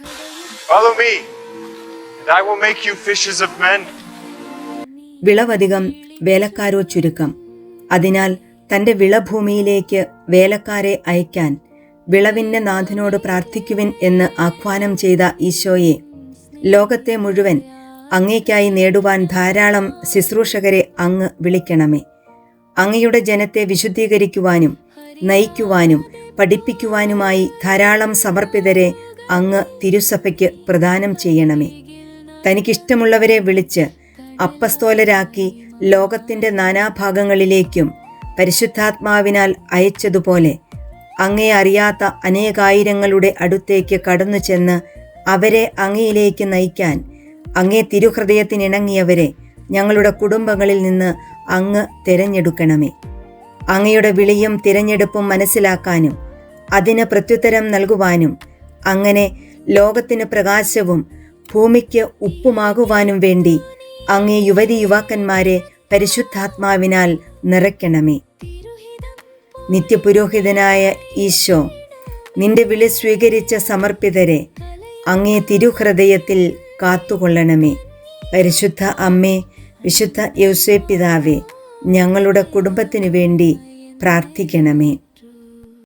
Follow me, and I will make you fishers of men. വിളവധികം വേലക്കാരോ ചുരുക്കം. അതിനാൽ തന്റെ വിളഭൂമിയിലേക്ക് വേലക്കാരെ അയക്കാൻ വിളവിന്റെ നാഥനോട് പ്രാർത്ഥിക്കുവിൻ എന്ന് ആഹ്വാനം ചെയ്ത ഈശോയെ, ലോകത്തെ മുഴുവൻ അങ്ങേക്കായി നേടുവാൻ ധാരാളം ശുശ്രൂഷകരെ അങ്ങ് വിളിക്കണമേ. അങ്ങയുടെ ജനത്തെ വിശുദ്ധീകരിക്കുവാനും നയിക്കുവാനും പഠിപ്പിക്കുവാനുമായി ധാരാളം സമർപ്പിതരെ അങ്ങ് തിരുസഭയ്ക്ക് പ്രദാനം ചെയ്യണമേ. തനിക്കിഷ്ടമുള്ളവരെ വിളിച്ച് അപ്പസ്തോലരാക്കി ലോകത്തിൻ്റെ നാനാഭാഗങ്ങളിലേക്കും പരിശുദ്ധാത്മാവിനാൽ അയച്ചതുപോലെ അങ്ങയെ അറിയാത്ത അനേകായിരങ്ങളുടെ അടുത്തേക്ക് കടന്നു ചെന്ന് അവരെ അങ്ങയിലേക്ക് നയിക്കാൻ അങ്ങേ തിരുഹൃദയത്തിനിണങ്ങിയവരെ ഞങ്ങളുടെ കുടുംബങ്ങളിൽ നിന്ന് അങ്ങ് തിരഞ്ഞെടുക്കണമേ. അങ്ങയുടെ വിളിയും തിരഞ്ഞെടുപ്പും മനസ്സിലാക്കാനും അതിന് പ്രത്യുത്തരം നൽകുവാനും അങ്ങനെ ലോകത്തിന് പ്രകാശവും ഭൂമിക്ക് ഉപ്പുമാകുവാനും വേണ്ടി അങ്ങേ യുവതി യുവാക്കന്മാരെ പരിശുദ്ധാത്മാവിനാൽ നിറയ്ക്കണമേ. നിത്യപുരോഹിതനായ ഈശോ, നിന്റെ വിളി സ്വീകരിച്ച സമർപ്പിതരെ അങ്ങേ തിരുഹൃദയത്തിൽ കാത്തുകൊള്ളണമേ. പരിശുദ്ധ അമ്മേ, വിശുദ്ധ യൗസേപ്പ് പിതാവേ, ഞങ്ങളുടെ കുടുംബത്തിനു വേണ്ടി പ്രാർത്ഥിക്കണമേ.